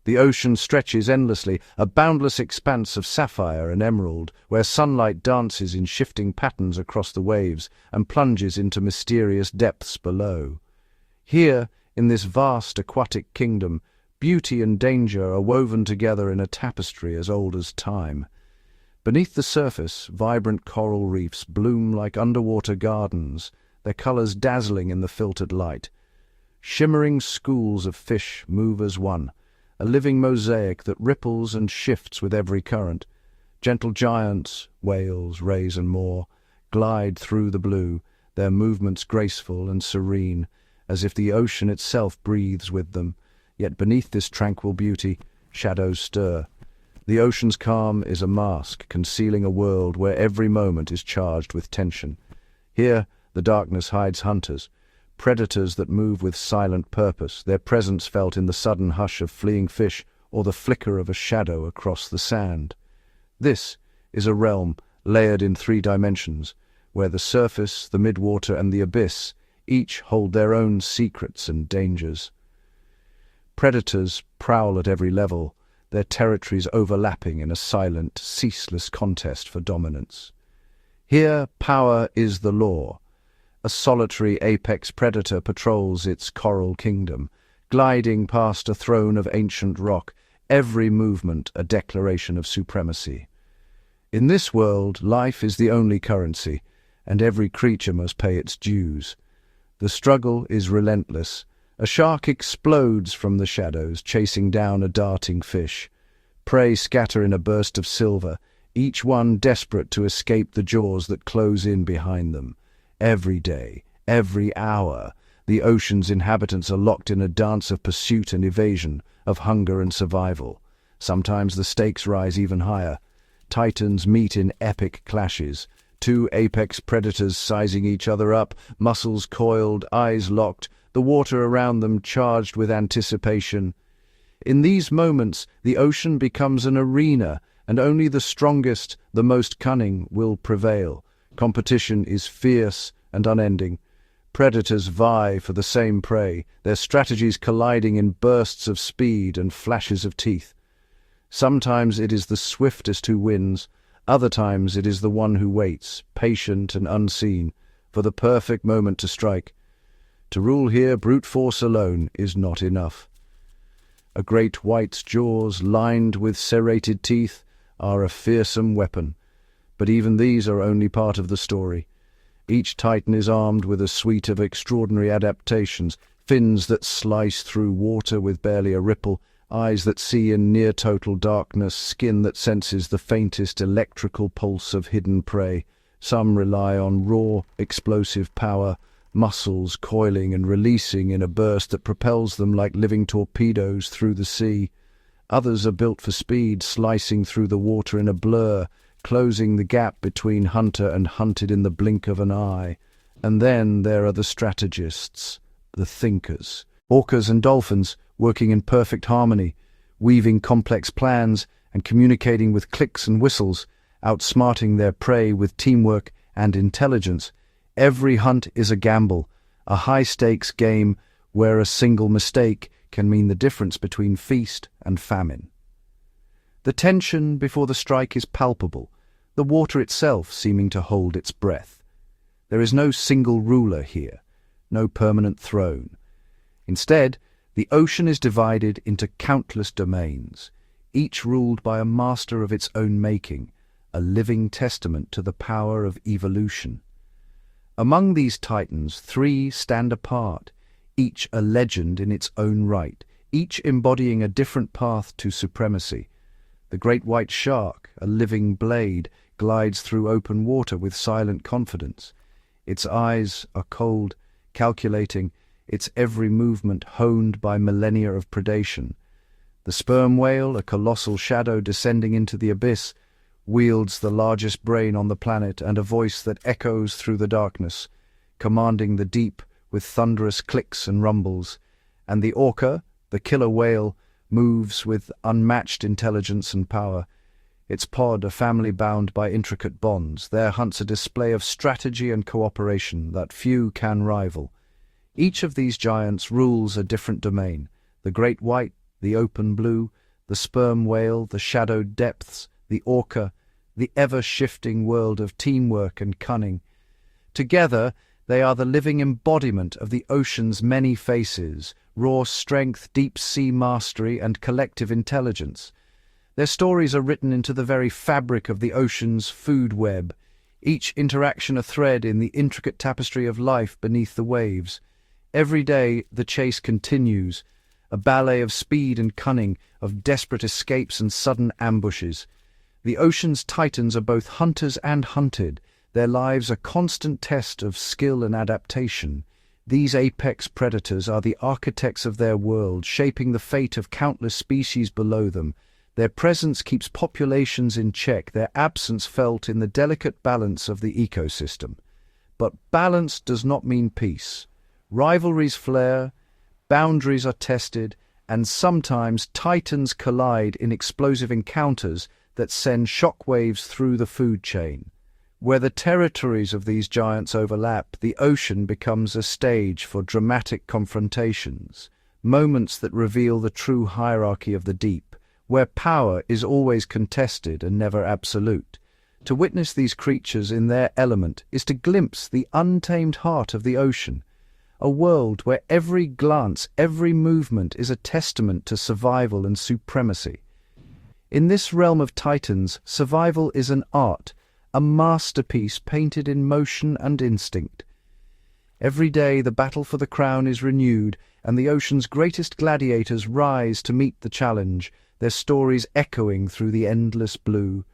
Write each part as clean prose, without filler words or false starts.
The ocean stretches endlessly, a boundless expanse of sapphire and emerald, where sunlight dances in shifting patterns across the waves and plunges into mysterious depths below. Here, in this vast aquatic kingdom, beauty and danger are woven together in a tapestry as old as time. Beneath the surface, vibrant coral reefs bloom like underwater gardens, their colors dazzling in the filtered light. Shimmering schools of fish move as one, a living mosaic that ripples and shifts with every current. Gentle giants, whales, rays and more, glide through the blue, their movements graceful and serene, as if the ocean itself breathes with them. Yet beneath this tranquil beauty, shadows stir. The ocean's calm is a mask, concealing a world where every moment is charged with tension. Here, the darkness hides hunters, predators that move with silent purpose, their presence felt in the sudden hush of fleeing fish or the flicker of a shadow across the sand. This is a realm layered in 3 dimensions, where the surface, the midwater, and the abyss each hold their own secrets and dangers. Predators prowl at every level, their territories overlapping in a silent, ceaseless contest for dominance. Here, power is the law. A solitary apex predator patrols its coral kingdom, gliding past a throne of ancient rock, every movement a declaration of supremacy. In this world, life is the only currency, and every creature must pay its dues. The struggle is relentless. A shark explodes from the shadows, chasing down a darting fish. Prey scatter in a burst of silver, each one desperate to escape the jaws that close in behind them. Every day, every hour, the ocean's inhabitants are locked in a dance of pursuit and evasion, of hunger and survival. Sometimes the stakes rise even higher. Titans meet in epic clashes, 2 apex predators sizing each other up, muscles coiled, eyes locked, the water around them charged with anticipation. In these moments, the ocean becomes an arena, and only the strongest, the most cunning, will prevail. Competition is fierce and unending. Predators vie for the same prey, their strategies colliding in bursts of speed and flashes of teeth. Sometimes it is the swiftest who wins, other times it is the one who waits, patient and unseen, for the perfect moment to strike. To rule here, brute force alone is not enough. A great white's jaws, lined with serrated teeth, are a fearsome weapon. But even these are only part of the story. Each titan is armed with a suite of extraordinary adaptations, fins that slice through water with barely a ripple, eyes that see in near-total darkness, skin that senses the faintest electrical pulse of hidden prey. Some rely on raw, explosive power, muscles coiling and releasing in a burst that propels them like living torpedoes through the sea. Others are built for speed, slicing through the water in a blur, closing the gap between hunter and hunted in the blink of an eye. And then there are the strategists, the thinkers. Orcas and dolphins, working in perfect harmony, weaving complex plans and communicating with clicks and whistles, outsmarting their prey with teamwork and intelligence. Every hunt is a gamble, a high-stakes game where a single mistake can mean the difference between feast and famine. The tension before the strike is palpable, the water itself seeming to hold its breath. There is no single ruler here, no permanent throne. Instead, the ocean is divided into countless domains, each ruled by a master of its own making, a living testament to the power of evolution. Among these titans, 3 stand apart, each a legend in its own right, each embodying a different path to supremacy. The great white shark, a living blade, glides through open water with silent confidence. Its eyes are cold, calculating, its every movement honed by millennia of predation. The sperm whale, a colossal shadow descending into the abyss, wields the largest brain on the planet and a voice that echoes through the darkness, commanding the deep with thunderous clicks and rumbles. And the orca, the killer whale, moves with unmatched intelligence and power. Its pod a family bound by intricate bonds, their hunts a display of strategy and cooperation that few can rival. Each of these giants rules a different domain. The great white, the open blue, the sperm whale, the shadowed depths, the orca, the ever-shifting world of teamwork and cunning. Together, they are the living embodiment of the ocean's many faces, raw strength, deep-sea mastery, and collective intelligence. Their stories are written into the very fabric of the ocean's food web, each interaction a thread in the intricate tapestry of life beneath the waves. Every day, the chase continues, a ballet of speed and cunning, of desperate escapes and sudden ambushes. The ocean's titans are both hunters and hunted, their lives a constant test of skill and adaptation. These apex predators are the architects of their world, shaping the fate of countless species below them. Their presence keeps populations in check, their absence felt in the delicate balance of the ecosystem. But balance does not mean peace. Rivalries flare, boundaries are tested, and sometimes titans collide in explosive encounters that send shockwaves through the food chain. Where the territories of these giants overlap, the ocean becomes a stage for dramatic confrontations, moments that reveal the true hierarchy of the deep, where power is always contested and never absolute. To witness these creatures in their element is to glimpse the untamed heart of the ocean, a world where every glance, every movement is a testament to survival and supremacy. In this realm of titans, survival is an art, a masterpiece painted in motion and instinct. Every day the battle for the crown is renewed, and the ocean's greatest gladiators rise to meet the challenge, their stories echoing through the endless blue.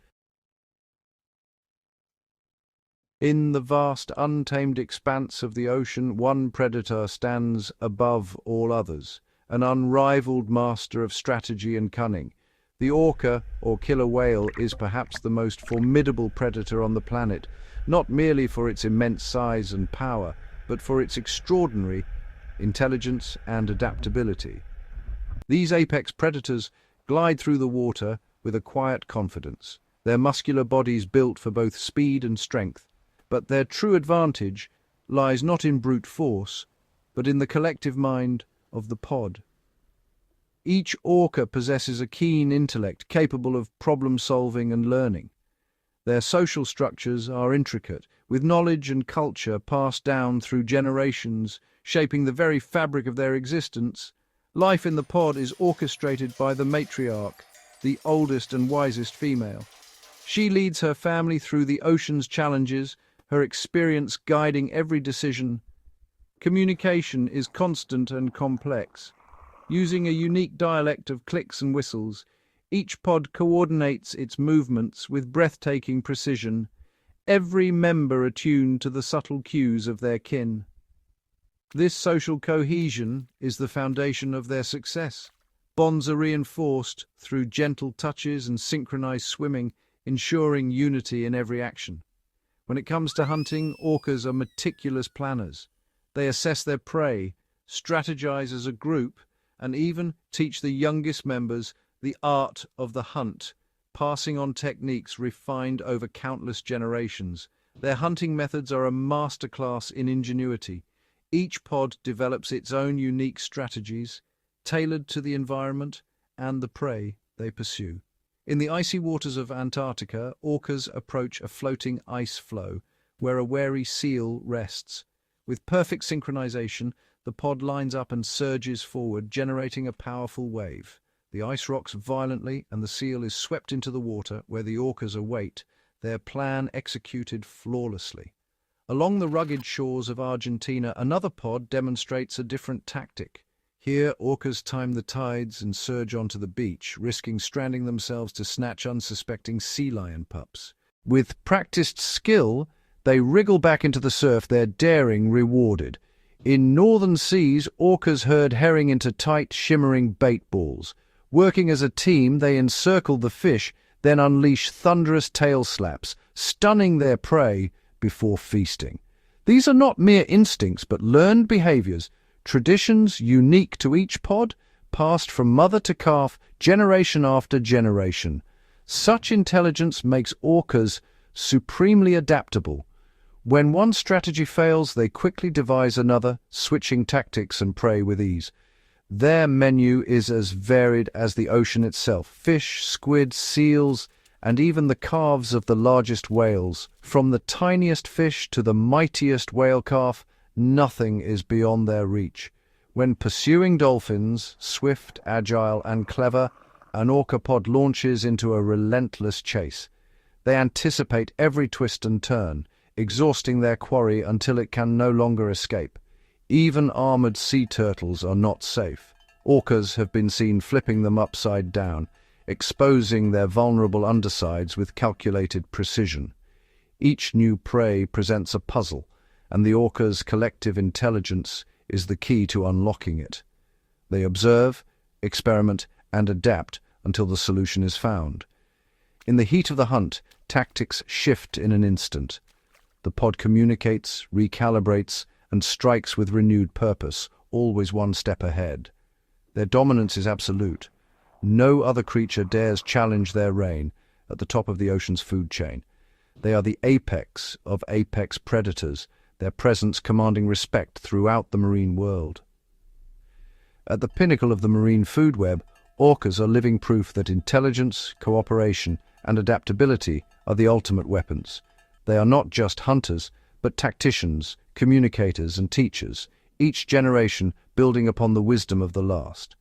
In the vast, untamed expanse of the ocean, one predator stands above all others, an unrivaled master of strategy and cunning. The orca, or killer whale, is perhaps the most formidable predator on the planet, not merely for its immense size and power, but for its extraordinary intelligence and adaptability. These apex predators glide through the water with a quiet confidence, their muscular bodies built for both speed and strength, but their true advantage lies not in brute force, but in the collective mind of the pod. Each orca possesses a keen intellect capable of problem-solving and learning. Their social structures are intricate, with knowledge and culture passed down through generations, shaping the very fabric of their existence. Life in the pod is orchestrated by the matriarch, the oldest and wisest female. She leads her family through the ocean's challenges, her experience guiding every decision. Communication is constant and complex. Using a unique dialect of clicks and whistles, each pod coordinates its movements with breathtaking precision, every member attuned to the subtle cues of their kin. This social cohesion is the foundation of their success. Bonds are reinforced through gentle touches and synchronized swimming, ensuring unity in every action. When it comes to hunting, orcas are meticulous planners. They assess their prey, strategize as a group, and even teach the youngest members the art of the hunt, passing on techniques refined over countless generations. Their hunting methods are a masterclass in ingenuity. Each pod develops its own unique strategies, tailored to the environment and the prey they pursue. In the icy waters of Antarctica, orcas approach a floating ice floe, where a wary seal rests. With perfect synchronization, the pod lines up and surges forward, generating a powerful wave. The ice rocks violently, and the seal is swept into the water, where the orcas await, their plan executed flawlessly. Along the rugged shores of Argentina, another pod demonstrates a different tactic. Here, orcas time the tides and surge onto the beach, risking stranding themselves to snatch unsuspecting sea lion pups. With practiced skill, they wriggle back into the surf, their daring rewarded. In northern seas, orcas herd herring into tight, shimmering bait balls. Working as a team, they encircle the fish, then unleash thunderous tail slaps, stunning their prey before feasting. These are not mere instincts, but learned behaviors, traditions unique to each pod, passed from mother to calf, generation after generation. Such intelligence makes orcas supremely adaptable. When one strategy fails, they quickly devise another, switching tactics and prey with ease. Their menu is as varied as the ocean itself. Fish, squid, seals, and even the calves of the largest whales. From the tiniest fish to the mightiest whale calf, nothing is beyond their reach. When pursuing dolphins, swift, agile, and clever, an orcapod launches into a relentless chase. They anticipate every twist and turn, exhausting their quarry until it can no longer escape. Even armored sea turtles are not safe. Orcas have been seen flipping them upside down, exposing their vulnerable undersides with calculated precision. Each new prey presents a puzzle, and the orca's collective intelligence is the key to unlocking it. They observe, experiment, and adapt until the solution is found. In the heat of the hunt, tactics shift in an instant. The pod communicates, recalibrates, and strikes with renewed purpose, always one step ahead. Their dominance is absolute. No other creature dares challenge their reign at the top of the ocean's food chain. They are the apex of apex predators, their presence commanding respect throughout the marine world. At the pinnacle of the marine food web, orcas are living proof that intelligence, cooperation, and adaptability are the ultimate weapons. They are not just hunters, but tacticians, communicators, and teachers, each generation building upon the wisdom of the last.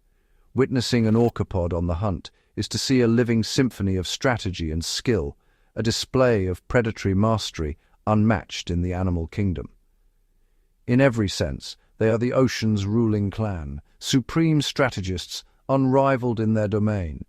Witnessing an orcapod on the hunt is to see a living symphony of strategy and skill, a display of predatory mastery unmatched in the animal kingdom. In every sense, they are the ocean's ruling clan, supreme strategists, unrivaled in their domain.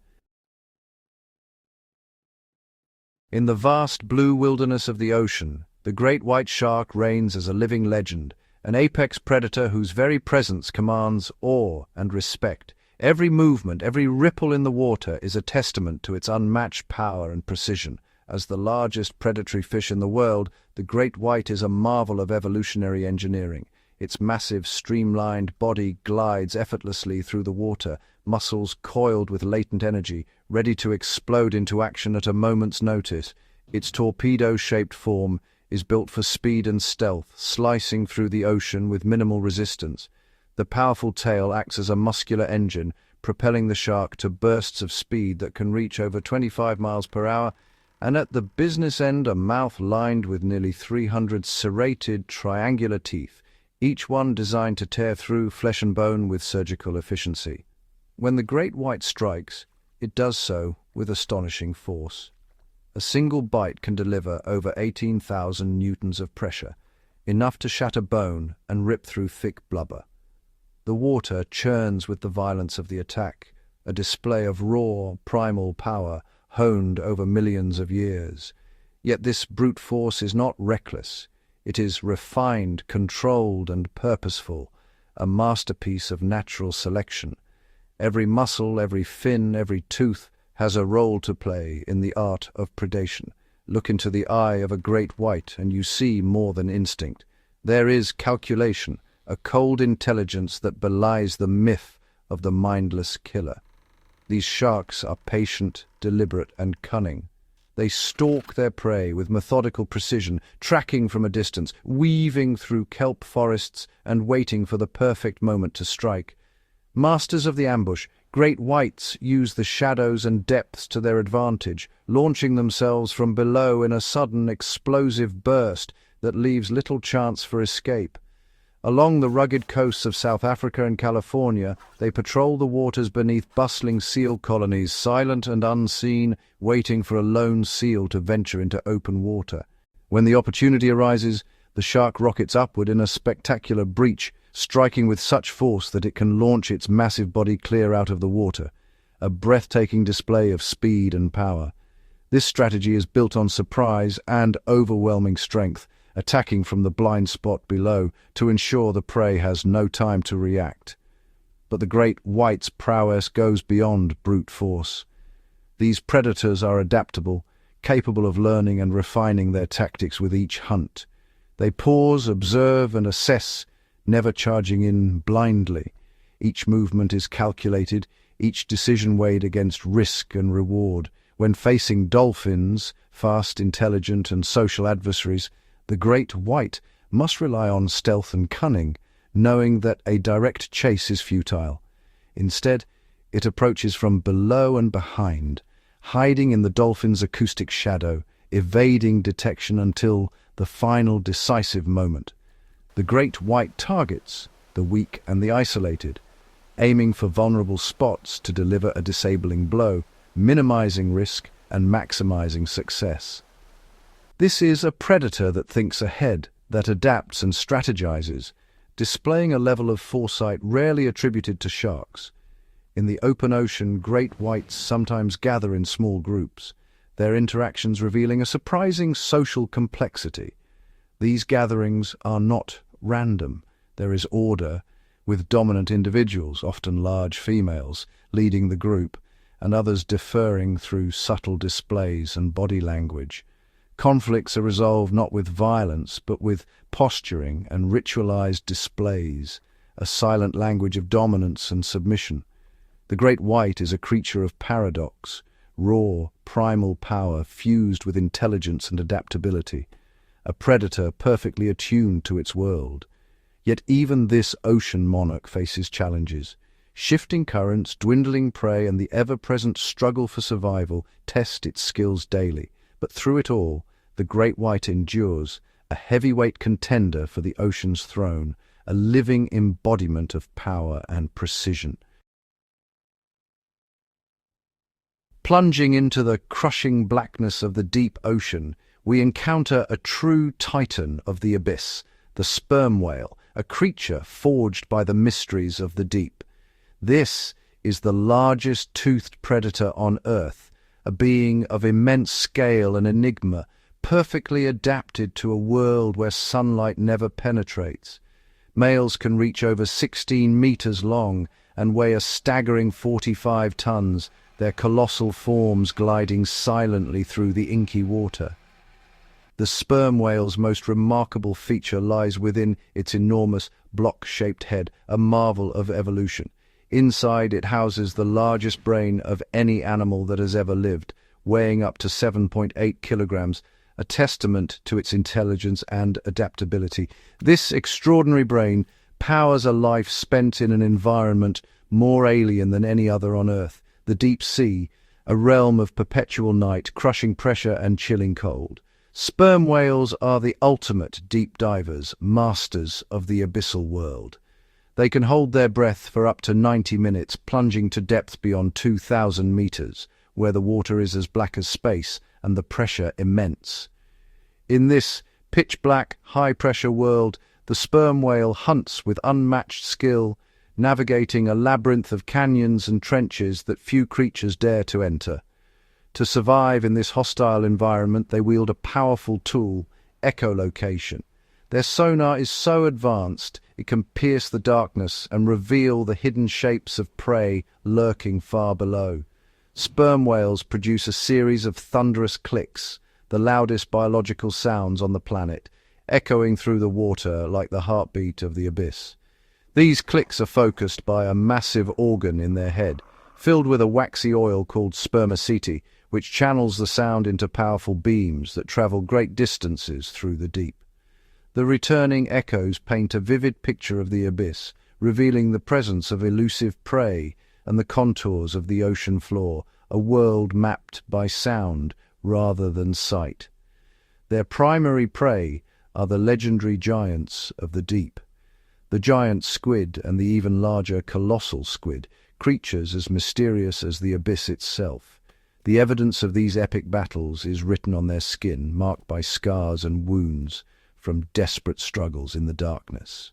In the vast blue wilderness of the ocean, the great white shark reigns as a living legend, an apex predator whose very presence commands awe and respect. Every movement, every ripple in the water is a testament to its unmatched power and precision. As the largest predatory fish in the world, the great white is a marvel of evolutionary engineering. Its massive, streamlined body glides effortlessly through the water, muscles coiled with latent energy, ready to explode into action at a moment's notice. Its torpedo-shaped form is built for speed and stealth, slicing through the ocean with minimal resistance. The powerful tail acts as a muscular engine, propelling the shark to bursts of speed that can reach over 25 miles per hour, and at the business end a mouth lined with nearly 300 serrated, triangular teeth, each one designed to tear through flesh and bone with surgical efficiency. When the great white strikes, it does so with astonishing force. A single bite can deliver over 18,000 newtons of pressure, enough to shatter bone and rip through thick blubber. The water churns with the violence of the attack, a display of raw, primal power honed over millions of years. Yet this brute force is not reckless. It is refined, controlled, and purposeful, a masterpiece of natural selection. Every muscle, every fin, every tooth has a role to play in the art of predation. Look into the eye of a great white and you see more than instinct. There is calculation, a cold intelligence that belies the myth of the mindless killer. These sharks are patient, deliberate, and cunning. They stalk their prey with methodical precision, tracking from a distance, weaving through kelp forests, and waiting for the perfect moment to strike. Masters of the ambush, great whites use the shadows and depths to their advantage, launching themselves from below in a sudden, explosive burst that leaves little chance for escape. Along the rugged coasts of South Africa and California, they patrol the waters beneath bustling seal colonies, silent and unseen, waiting for a lone seal to venture into open water. When the opportunity arises, the shark rockets upward in a spectacular breach, striking with such force that it can launch its massive body clear out of the water, a breathtaking display of speed and power. This strategy is built on surprise and overwhelming strength, attacking from the blind spot below to ensure the prey has no time to react. But the great white's prowess goes beyond brute force. These predators are adaptable, capable of learning and refining their tactics with each hunt. They pause, observe, and assess, never charging in blindly. Each movement is calculated, each decision weighed against risk and reward. When facing dolphins, fast, intelligent, and social adversaries, the great white must rely on stealth and cunning, knowing that a direct chase is futile. Instead, it approaches from below and behind, hiding in the dolphin's acoustic shadow, evading detection until the final decisive moment. The great white targets the weak and the isolated, aiming for vulnerable spots to deliver a disabling blow, minimizing risk and maximizing success. This is a predator that thinks ahead, that adapts and strategizes, displaying a level of foresight rarely attributed to sharks. In the open ocean, great whites sometimes gather in small groups, their interactions revealing a surprising social complexity. These gatherings are not random. There is order, with dominant individuals, often large females, leading the group, and others deferring through subtle displays and body language. Conflicts are resolved not with violence, but with posturing and ritualized displays, a silent language of dominance and submission. The great white is a creature of paradox, raw, primal power fused with intelligence and adaptability, a predator perfectly attuned to its world. Yet even this ocean monarch faces challenges. Shifting currents, dwindling prey, and the ever-present struggle for survival test its skills daily. But through it all, the great white endures, a heavyweight contender for the ocean's throne, a living embodiment of power and precision. Plunging into the crushing blackness of the deep ocean, we encounter a true titan of the abyss, the sperm whale, a creature forged by the mysteries of the deep. This is the largest toothed predator on Earth, a being of immense scale and enigma, perfectly adapted to a world where sunlight never penetrates. Males can reach over 16 meters long and weigh a staggering 45 tons, their colossal forms gliding silently through the inky water. The sperm whale's most remarkable feature lies within its enormous, block-shaped head, a marvel of evolution. Inside it houses the largest brain of any animal that has ever lived, weighing up to 7.8 kilograms, a testament to its intelligence and adaptability. This extraordinary brain powers a life spent in an environment more alien than any other on Earth, the deep sea, a realm of perpetual night, crushing pressure and chilling cold. Sperm whales are the ultimate deep divers, masters of the abyssal world. They can hold their breath for up to 90 minutes, plunging to depths beyond 2,000 meters, where the water is as black as space and the pressure immense. In this pitch-black, high-pressure world, the sperm whale hunts with unmatched skill, navigating a labyrinth of canyons and trenches that few creatures dare to enter. To survive in this hostile environment, they wield a powerful tool, echolocation. Their sonar is so advanced, it can pierce the darkness and reveal the hidden shapes of prey lurking far below. Sperm whales produce a series of thunderous clicks, the loudest biological sounds on the planet, echoing through the water like the heartbeat of the abyss. These clicks are focused by a massive organ in their head, filled with a waxy oil called spermaceti, which channels the sound into powerful beams that travel great distances through the deep. The returning echoes paint a vivid picture of the abyss, revealing the presence of elusive prey and the contours of the ocean floor, a world mapped by sound rather than sight. Their primary prey are the legendary giants of the deep. The giant squid and the even larger colossal squid, creatures as mysterious as the abyss itself. The evidence of these epic battles is written on their skin, marked by scars and wounds from desperate struggles in the darkness.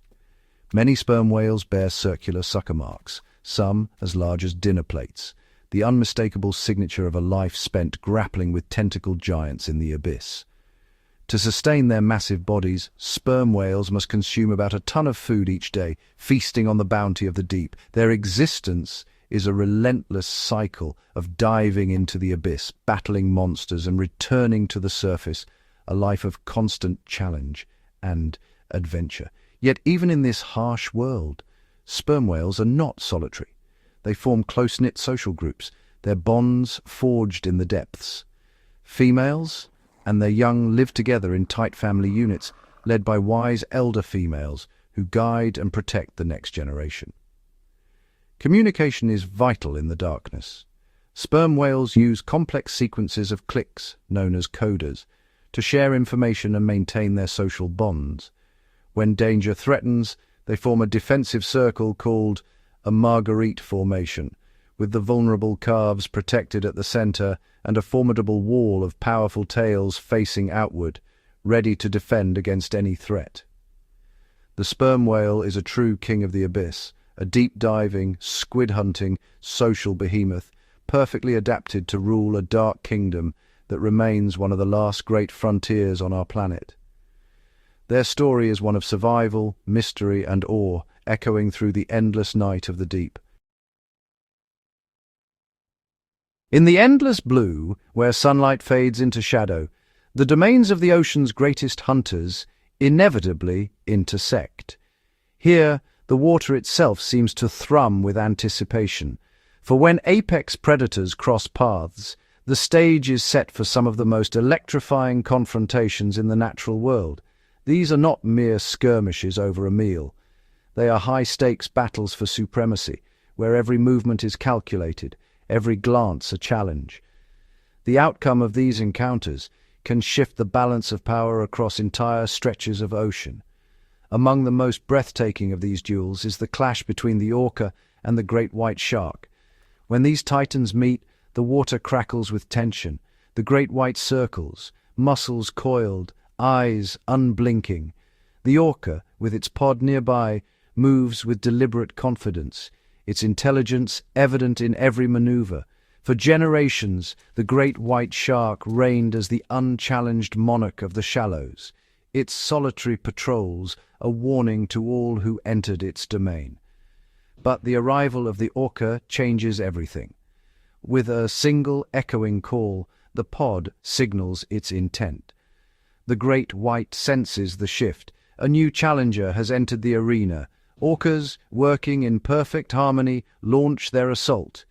Many sperm whales bear circular sucker marks, some as large as dinner plates, the unmistakable signature of a life spent grappling with tentacled giants in the abyss. To sustain their massive bodies, sperm whales must consume about a ton of food each day, feasting on the bounty of the deep. Their existence is a relentless cycle of diving into the abyss, battling monsters and returning to the surface, a life of constant challenge and adventure. Yet even in this harsh world, sperm whales are not solitary. They form close-knit social groups, their bonds forged in the depths. Females and their young live together in tight family units, led by wise elder females who guide and protect the next generation. Communication is vital in the darkness. Sperm whales use complex sequences of clicks, known as coders, to share information and maintain their social bonds. When danger threatens, they form a defensive circle called a marguerite formation, with the vulnerable calves protected at the center and a formidable wall of powerful tails facing outward, ready to defend against any threat. The sperm whale is a true king of the abyss, a deep-diving, squid-hunting, social behemoth, perfectly adapted to rule a dark kingdom that remains one of the last great frontiers on our planet. Their story is one of survival, mystery, and awe, echoing through the endless night of the deep. In the endless blue, where sunlight fades into shadow, the domains of the ocean's greatest hunters inevitably intersect. Here, the water itself seems to thrum with anticipation, for when apex predators cross paths, the stage is set for some of the most electrifying confrontations in the natural world. These are not mere skirmishes over a meal. They are high-stakes battles for supremacy, where every movement is calculated, every glance a challenge. The outcome of these encounters can shift the balance of power across entire stretches of ocean. Among the most breathtaking of these duels is the clash between the orca and the great white shark. When these titans meet, the water crackles with tension, the great white circles, muscles coiled, eyes unblinking. The orca, with its pod nearby, moves with deliberate confidence, its intelligence evident in every maneuver. For generations, the great white shark reigned as the unchallenged monarch of the shallows, its solitary patrols a warning to all who entered its domain. But the arrival of the orca changes everything. With a single echoing call, the pod signals its intent. The great white senses the shift. A new challenger has entered the arena. Orcas, working in perfect harmony, launch their assault.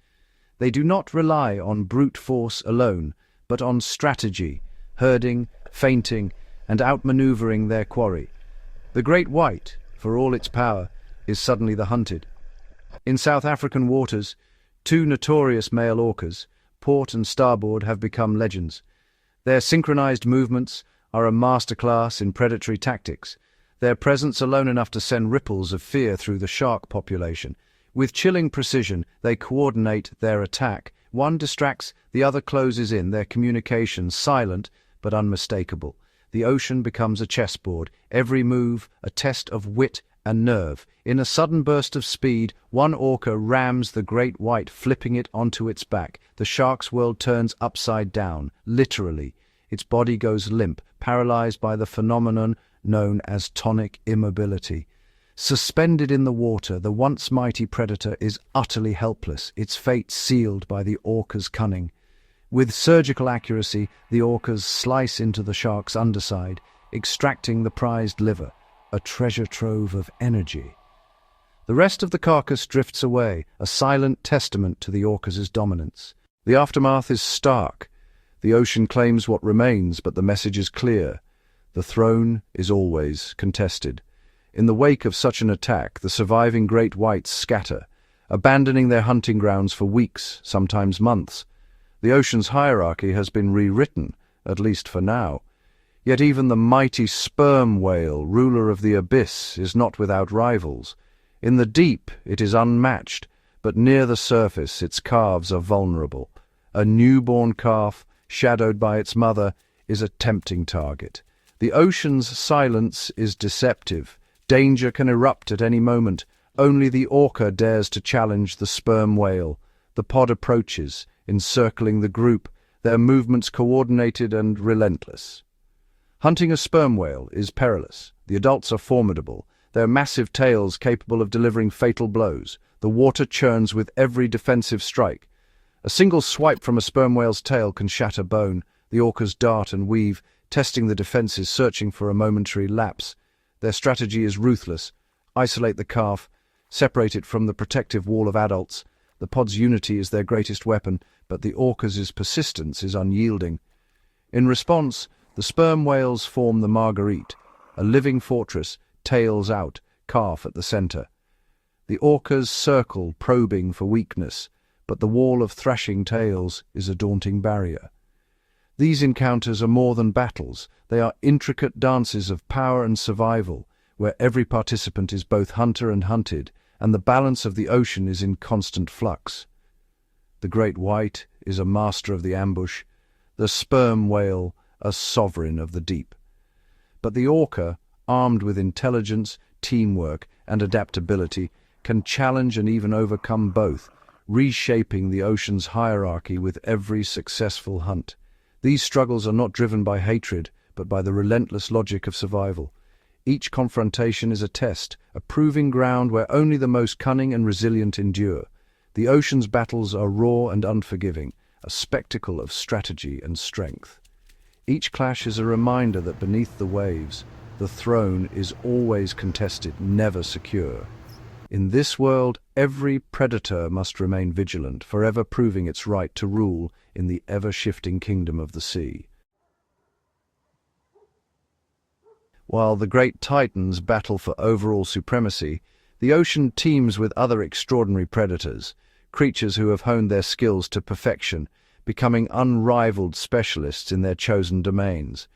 They do not rely on brute force alone, but on strategy, herding, feinting, and outmaneuvering their quarry. The great white, for all its power, is suddenly the hunted. In South African waters, two notorious male orcas, port and starboard, have become legends. Their synchronized movements are a masterclass in predatory tactics, their presence alone enough to send ripples of fear through the shark population. With chilling precision, they coordinate their attack. One distracts, the other closes in, their communication silent but unmistakable. The ocean becomes a chessboard, every move a test of wit and nerve. In a sudden burst of speed, one orca rams the great white, flipping it onto its back. The shark's world turns upside down, literally. Its body goes limp, paralyzed by the phenomenon known as tonic immobility. Suspended in the water, the once mighty predator is utterly helpless, its fate sealed by the orca's cunning. With surgical accuracy, the orcas slice into the shark's underside, extracting the prized liver, a treasure trove of energy. The rest of the carcass drifts away, a silent testament to the orcas' dominance. The aftermath is stark. The ocean claims what remains, but the message is clear. The throne is always contested. In the wake of such an attack, the surviving great whites scatter, abandoning their hunting grounds for weeks, sometimes months. The ocean's hierarchy has been rewritten, at least for now. Yet even the mighty sperm whale, ruler of the abyss, is not without rivals. In the deep, it is unmatched, but near the surface, its calves are vulnerable. A newborn calf, shadowed by its mother, is a tempting target. The ocean's silence is deceptive. Danger can erupt at any moment. Only the orca dares to challenge the sperm whale. The pod approaches, encircling the group, their movements coordinated and relentless. Hunting a sperm whale is perilous. The adults are formidable, their massive tails capable of delivering fatal blows. The water churns with every defensive strike. A single swipe from a sperm whale's tail can shatter bone. The orcas dart and weave, testing the defenses, searching for a momentary lapse. Their strategy is ruthless. Isolate the calf, separate it from the protective wall of adults. The pod's unity is their greatest weapon, but the orcas' persistence is unyielding. In response, the sperm whales form the marguerite, a living fortress, tails out, calf at the center. The orcas circle, probing for weakness, but the wall of thrashing tails is a daunting barrier. These encounters are more than battles. They are intricate dances of power and survival, where every participant is both hunter and hunted, and the balance of the ocean is in constant flux. The great white is a master of the ambush, the sperm whale a sovereign of the deep. But the orca, armed with intelligence, teamwork, and adaptability, can challenge and even overcome both, reshaping the ocean's hierarchy with every successful hunt. These struggles are not driven by hatred, but by the relentless logic of survival. Each confrontation is a test, a proving ground where only the most cunning and resilient endure. The ocean's battles are raw and unforgiving, a spectacle of strategy and strength. Each clash is a reminder that beneath the waves, the throne is always contested, never secure. In this world, every predator must remain vigilant, forever proving its right to rule in the ever-shifting kingdom of the sea. While the great titans battle for overall supremacy, the ocean teems with other extraordinary predators, creatures who have honed their skills to perfection, becoming unrivaled specialists in their chosen domains.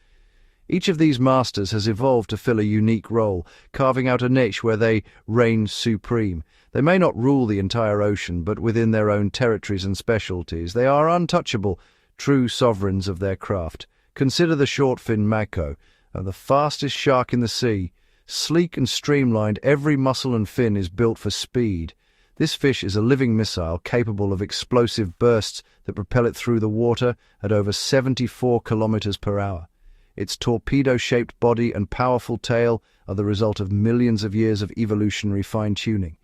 Each of these masters has evolved to fill a unique role, carving out a niche where they reign supreme. They may not rule the entire ocean, but within their own territories and specialties, they are untouchable, true sovereigns of their craft. Consider the short-fin mako, the fastest shark in the sea. Sleek and streamlined, every muscle and fin is built for speed. This fish is a living missile capable of explosive bursts that propel it through the water at over 74 kilometers per hour. Its torpedo-shaped body and powerful tail are the result of millions of years of evolutionary fine-tuning.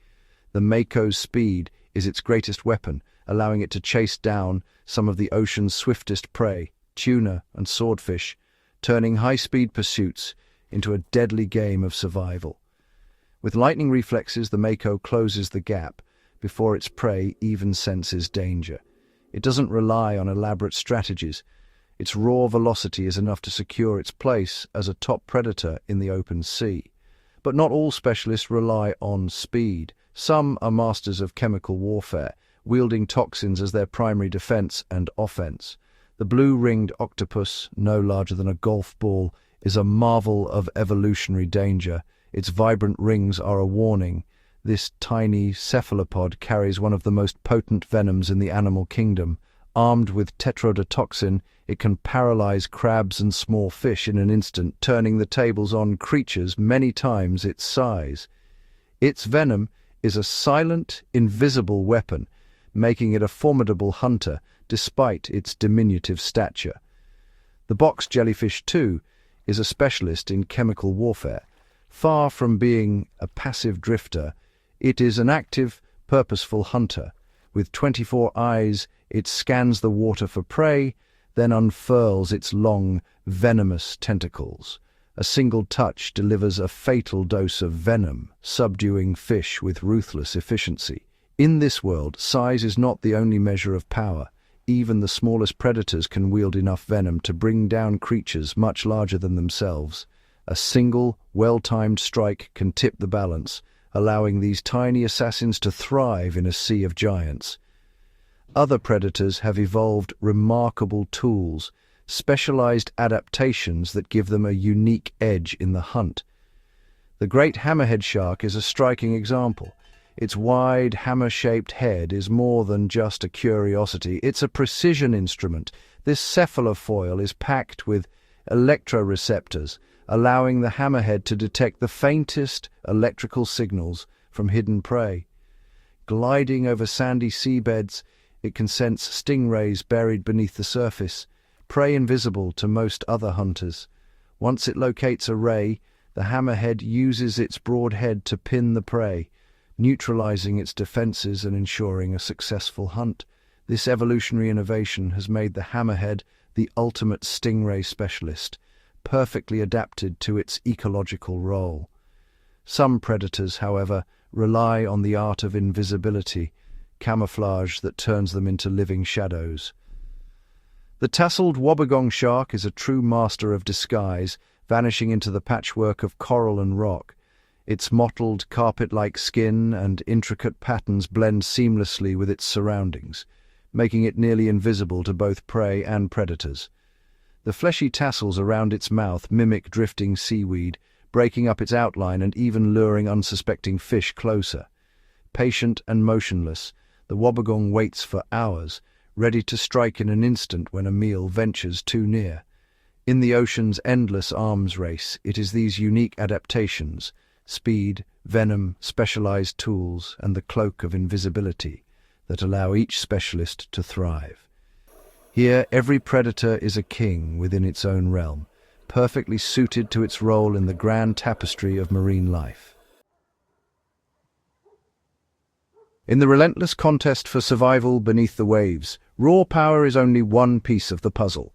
The mako's speed is its greatest weapon, allowing it to chase down some of the ocean's swiftest prey, tuna and swordfish, turning high-speed pursuits into a deadly game of survival. With lightning reflexes, the mako closes the gap before its prey even senses danger. It doesn't rely on elaborate strategies. Its raw velocity is enough to secure its place as a top predator in the open sea. But not all specialists rely on speed. Some are masters of chemical warfare, wielding toxins as their primary defense and offense. The blue-ringed octopus, no larger than a golf ball, is a marvel of evolutionary danger. Its vibrant rings are a warning. This tiny cephalopod carries one of the most potent venoms in the animal kingdom. Armed with tetrodotoxin, it can paralyze crabs and small fish in an instant, turning the tables on creatures many times its size. Its venom is a silent, invisible weapon, making it a formidable hunter despite its diminutive stature. The box jellyfish, too, is a specialist in chemical warfare. Far from being a passive drifter, it is an active, purposeful hunter. With 24 eyes, it scans the water for prey, then unfurls its long, venomous tentacles. A single touch delivers a fatal dose of venom, subduing fish with ruthless efficiency. In this world, size is not the only measure of power. Even the smallest predators can wield enough venom to bring down creatures much larger than themselves. A single, well-timed strike can tip the balance, allowing these tiny assassins to thrive in a sea of giants. Other predators have evolved remarkable tools, specialized adaptations that give them a unique edge in the hunt. The great hammerhead shark is a striking example. Its wide, hammer-shaped head is more than just a curiosity. It's a precision instrument. This cephalofoil is packed with electroreceptors, allowing the hammerhead to detect the faintest electrical signals from hidden prey. Gliding over sandy seabeds, it can sense stingrays buried beneath the surface, prey invisible to most other hunters. Once it locates a ray, the hammerhead uses its broad head to pin the prey, neutralizing its defenses and ensuring a successful hunt. This evolutionary innovation has made the hammerhead the ultimate stingray specialist, perfectly adapted to its ecological role. Some predators, however, rely on the art of invisibility, camouflage that turns them into living shadows. The tasseled wobbegong shark is a true master of disguise, vanishing into the patchwork of coral and rock. Its mottled, carpet-like skin and intricate patterns blend seamlessly with its surroundings, making it nearly invisible to both prey and predators. The fleshy tassels around its mouth mimic drifting seaweed, breaking up its outline and even luring unsuspecting fish closer. Patient and motionless, the wobbegong waits for hours, ready to strike in an instant when a meal ventures too near. In the ocean's endless arms race, it is these unique adaptations, speed, venom, specialized tools, and the cloak of invisibility, that allow each specialist to thrive. Here, every predator is a king within its own realm, perfectly suited to its role in the grand tapestry of marine life. In the relentless contest for survival beneath the waves, raw power is only one piece of the puzzle.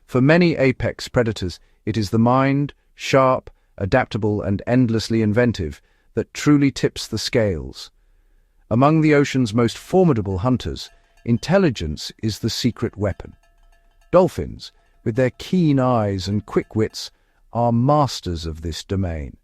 For many apex predators, it is the mind, sharp, adaptable, and endlessly inventive, that truly tips the scales. Among the ocean's most formidable hunters, intelligence is the secret weapon. Dolphins, with their keen eyes and quick wits, are masters of this domain.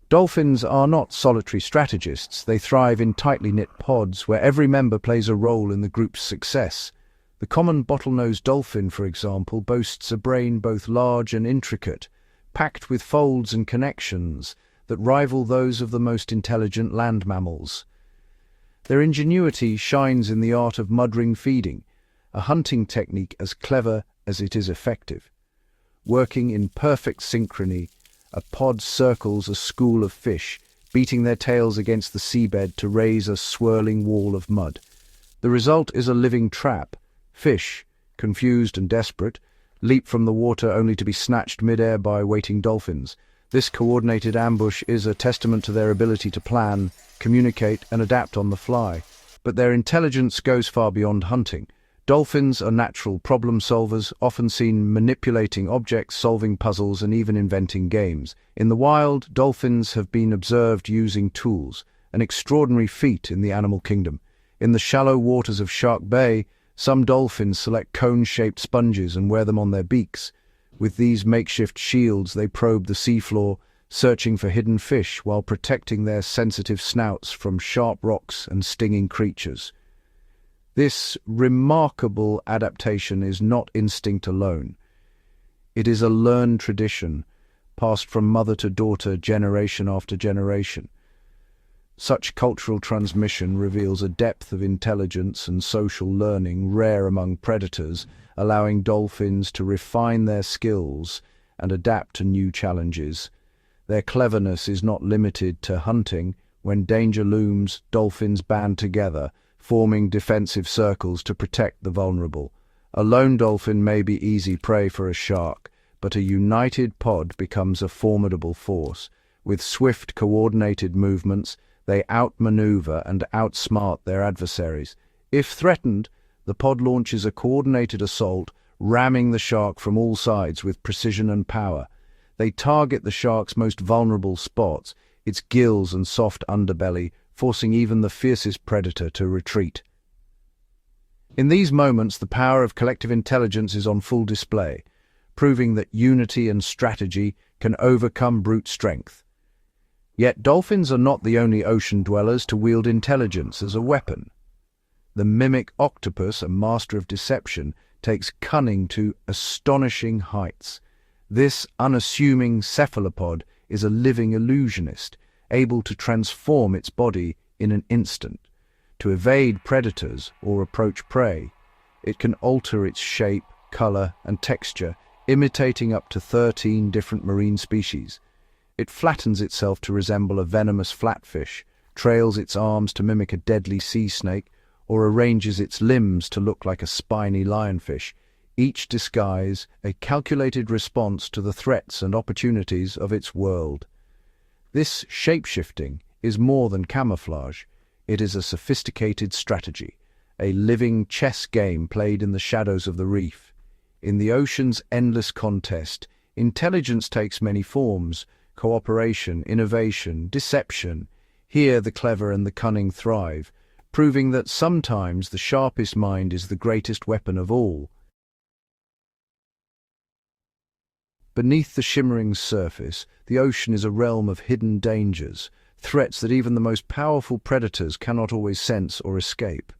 Dolphins are not solitary strategists. They thrive in tightly knit pods where every member plays a role in the group's success. The common bottlenose dolphin, for example, boasts a brain both large and intricate, packed with folds and connections that rival those of the most intelligent land mammals. Their ingenuity shines in the art of mudring feeding, a hunting technique as clever as it is effective. Working in perfect synchrony, a pod circles a school of fish, beating their tails against the seabed to raise a swirling wall of mud. The result is a living trap. Fish, confused and desperate, leap from the water only to be snatched mid-air by waiting dolphins. This coordinated ambush is a testament to their ability to plan, communicate, and adapt on the fly. But their intelligence goes far beyond hunting. Dolphins are natural problem solvers, often seen manipulating objects, solving puzzles, and even inventing games. In the wild, dolphins have been observed using tools, an extraordinary feat in the animal kingdom. In the shallow waters of Shark Bay, some dolphins select cone-shaped sponges and wear them on their beaks. With these makeshift shields, they probe the seafloor, searching for hidden fish while protecting their sensitive snouts from sharp rocks and stinging creatures. This remarkable adaptation is not instinct alone. It is a learned tradition, passed from mother to daughter, generation after generation. Such cultural transmission reveals a depth of intelligence and social learning rare among predators, allowing dolphins to refine their skills and adapt to new challenges. Their cleverness is not limited to hunting. When danger looms, dolphins band together, forming defensive circles to protect the vulnerable. A lone dolphin may be easy prey for a shark, but a united pod becomes a formidable force. With swift, coordinated movements, they outmaneuver and outsmart their adversaries. If threatened, the pod launches a coordinated assault, ramming the shark from all sides with precision and power. They target the shark's most vulnerable spots, its gills and soft underbelly, forcing even the fiercest predator to retreat. In these moments, the power of collective intelligence is on full display, proving that unity and strategy can overcome brute strength. Yet dolphins are not the only ocean dwellers to wield intelligence as a weapon. The mimic octopus, a master of deception, takes cunning to astonishing heights. This unassuming cephalopod is a living illusionist, able to transform its body in an instant. To evade predators or approach prey, it can alter its shape, color, and texture, imitating up to 13 different marine species. It flattens itself to resemble a venomous flatfish, trails its arms to mimic a deadly sea snake, or arranges its limbs to look like a spiny lionfish, each disguise a calculated response to the threats and opportunities of its world. This shape-shifting is more than camouflage. It is a sophisticated strategy, a living chess game played in the shadows of the reef. In the ocean's endless contest, intelligence takes many forms: cooperation, innovation, deception. Here the clever and the cunning thrive, proving that sometimes the sharpest mind is the greatest weapon of all. Beneath the shimmering surface, the ocean is a realm of hidden dangers, threats that even the most powerful predators cannot always sense or escape.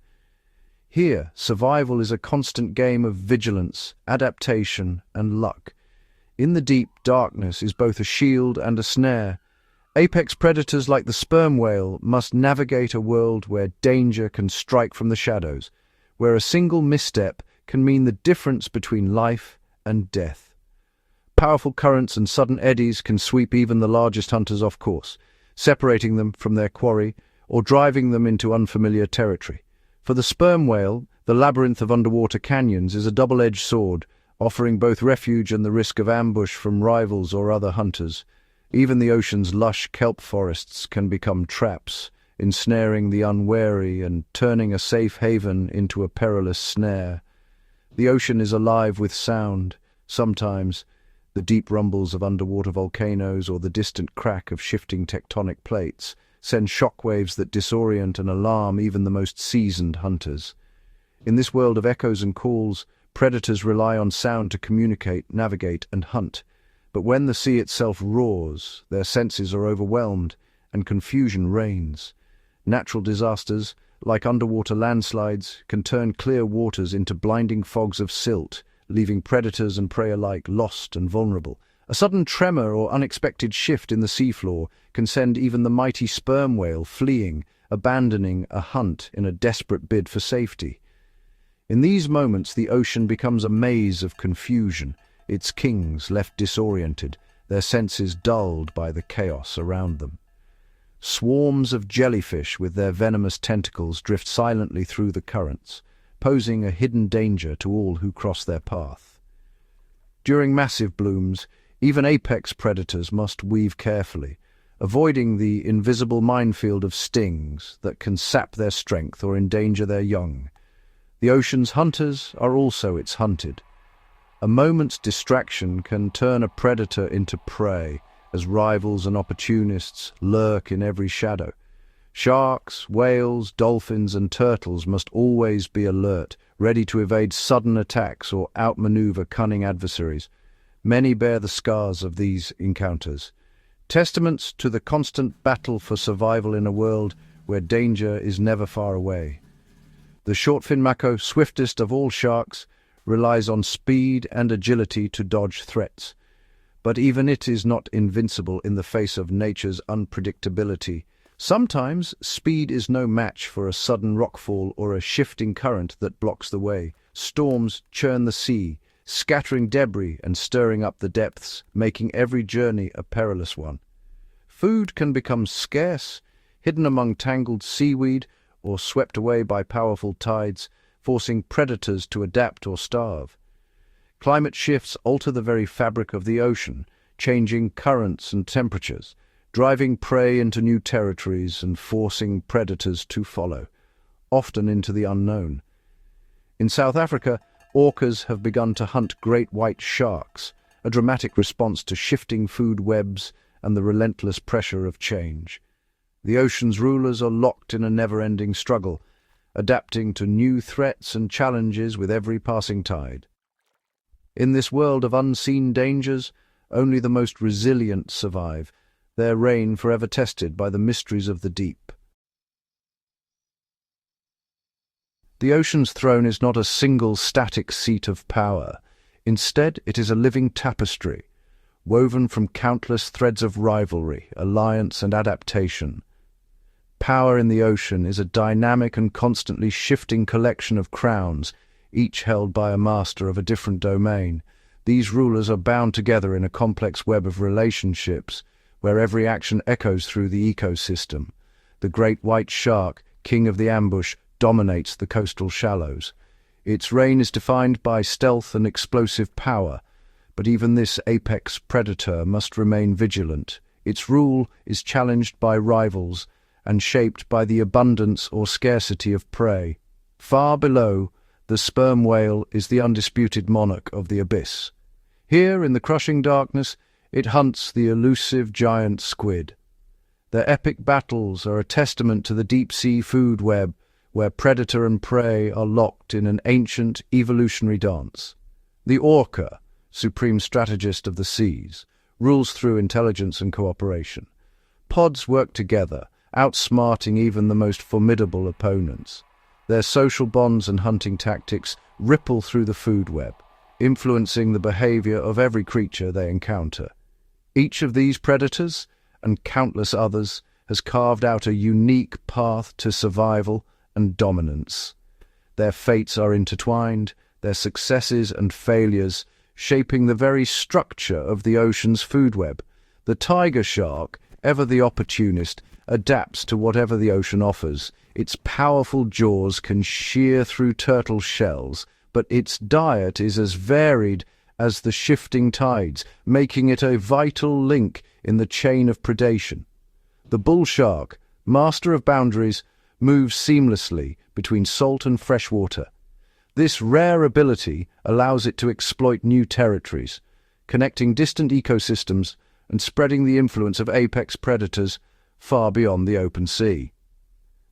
Here, survival is a constant game of vigilance, adaptation, and luck. In the deep, darkness is both a shield and a snare. Apex predators like the sperm whale must navigate a world where danger can strike from the shadows, where a single misstep can mean the difference between life and death. Powerful currents and sudden eddies can sweep even the largest hunters off course, separating them from their quarry or driving them into unfamiliar territory. For the sperm whale, the labyrinth of underwater canyons is a double-edged sword, offering both refuge and the risk of ambush from rivals or other hunters. Even the ocean's lush kelp forests can become traps, ensnaring the unwary and turning a safe haven into a perilous snare. The ocean is alive with sound. Sometimes, the deep rumbles of underwater volcanoes or the distant crack of shifting tectonic plates send shockwaves that disorient and alarm even the most seasoned hunters. In this world of echoes and calls, predators rely on sound to communicate, navigate, and hunt. But when the sea itself roars, their senses are overwhelmed, and confusion reigns. Natural disasters, like underwater landslides, can turn clear waters into blinding fogs of silt, leaving predators and prey alike lost and vulnerable. A sudden tremor or unexpected shift in the seafloor can send even the mighty sperm whale fleeing, abandoning a hunt in a desperate bid for safety. In these moments, the ocean becomes a maze of confusion, its kings left disoriented, their senses dulled by the chaos around them. Swarms of jellyfish with their venomous tentacles drift silently through the currents, posing a hidden danger to all who cross their path. During massive blooms, even apex predators must weave carefully, avoiding the invisible minefield of stings that can sap their strength or endanger their young. The ocean's hunters are also its hunted. A moment's distraction can turn a predator into prey, as rivals and opportunists lurk in every shadow. Sharks, whales, dolphins, and turtles must always be alert, ready to evade sudden attacks or outmaneuver cunning adversaries. Many bear the scars of these encounters, testaments to the constant battle for survival in a world where danger is never far away. The shortfin mako, swiftest of all sharks, relies on speed and agility to dodge threats. But even it is not invincible in the face of nature's unpredictability. Sometimes speed is no match for a sudden rockfall or a shifting current that blocks the way. Storms churn the sea, scattering debris and stirring up the depths, making every journey a perilous one. Food can become scarce, hidden among tangled seaweed or swept away by powerful tides, forcing predators to adapt or starve. Climate shifts alter the very fabric of the ocean, changing currents and temperatures, driving prey into new territories and forcing predators to follow, often into the unknown. In South Africa, orcas have begun to hunt great white sharks, a dramatic response to shifting food webs and the relentless pressure of change. The ocean's rulers are locked in a never-ending struggle, adapting to new threats and challenges with every passing tide. In this world of unseen dangers, only the most resilient survive, their reign forever tested by the mysteries of the deep. The ocean's throne is not a single static seat of power. Instead, it is a living tapestry, woven from countless threads of rivalry, alliance, and adaptation. Power in the ocean is a dynamic and constantly shifting collection of crowns, each held by a master of a different domain. These rulers are bound together in a complex web of relationships, where every action echoes through the ecosystem. The great white shark, king of the ambush, dominates the coastal shallows. Its reign is defined by stealth and explosive power, but even this apex predator must remain vigilant. Its rule is challenged by rivals and shaped by the abundance or scarcity of prey. Far below, the sperm whale is the undisputed monarch of the abyss. Here, in the crushing darkness, it hunts the elusive giant squid. Their epic battles are a testament to the deep-sea food web, where predator and prey are locked in an ancient evolutionary dance. The orca, supreme strategist of the seas, rules through intelligence and cooperation. Pods work together, outsmarting even the most formidable opponents. Their social bonds and hunting tactics ripple through the food web, influencing the behavior of every creature they encounter. Each of these predators, and countless others, has carved out a unique path to survival and dominance. Their fates are intertwined, their successes and failures shaping the very structure of the ocean's food web. The tiger shark, ever the opportunist, adapts to whatever the ocean offers. Its powerful jaws can shear through turtle shells, but its diet is as varied as the shifting tides, making it a vital link in the chain of predation. The bull shark, master of boundaries, moves seamlessly between salt and fresh water. This rare ability allows it to exploit new territories, connecting distant ecosystems and spreading the influence of apex predators far beyond the open sea.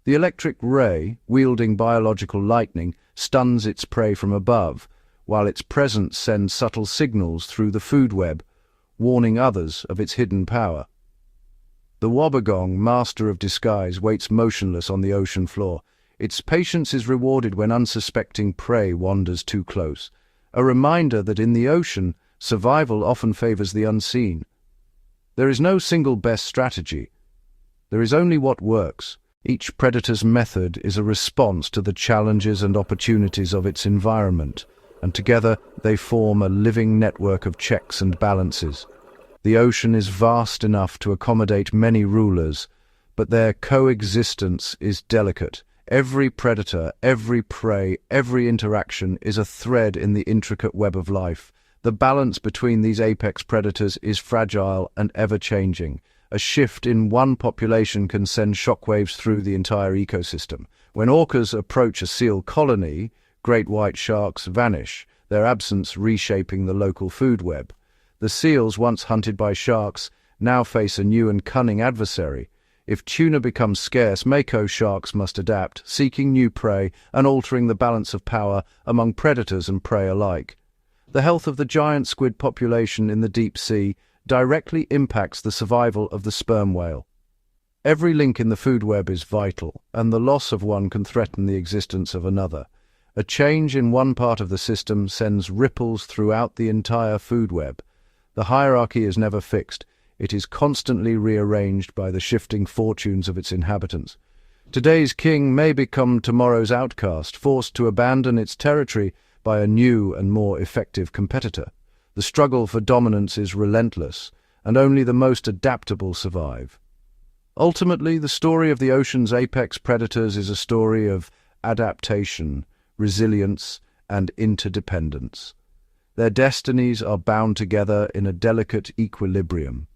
The electric ray, wielding biological lightning, stuns its prey from above, while its presence sends subtle signals through the food web, warning others of its hidden power. The wobbegong, master of disguise, waits motionless on the ocean floor. Its patience is rewarded when unsuspecting prey wanders too close, a reminder that in the ocean, survival often favors the unseen. There is no single best strategy. There is only what works. Each predator's method is a response to the challenges and opportunities of its environment, and together they form a living network of checks and balances. The ocean is vast enough to accommodate many rulers, but their coexistence is delicate. Every predator, every prey, every interaction is a thread in the intricate web of life. The balance between these apex predators is fragile and ever-changing. A shift in one population can send shockwaves through the entire ecosystem. When orcas approach a seal colony, great white sharks vanish, their absence reshaping the local food web. The seals, once hunted by sharks, now face a new and cunning adversary. If tuna becomes scarce, mako sharks must adapt, seeking new prey and altering the balance of power among predators and prey alike. The health of the giant squid population in the deep sea directly impacts the survival of the sperm whale. Every link in the food web is vital, and the loss of one can threaten the existence of another. A change in one part of the system sends ripples throughout the entire food web. The hierarchy is never fixed. It is constantly rearranged by the shifting fortunes of its inhabitants. Today's king may become tomorrow's outcast, forced to abandon its territory by a new and more effective competitor. The struggle for dominance is relentless, and only the most adaptable survive. Ultimately, the story of the ocean's apex predators is a story of adaptation, resilience, and interdependence. Their destinies are bound together in a delicate equilibrium.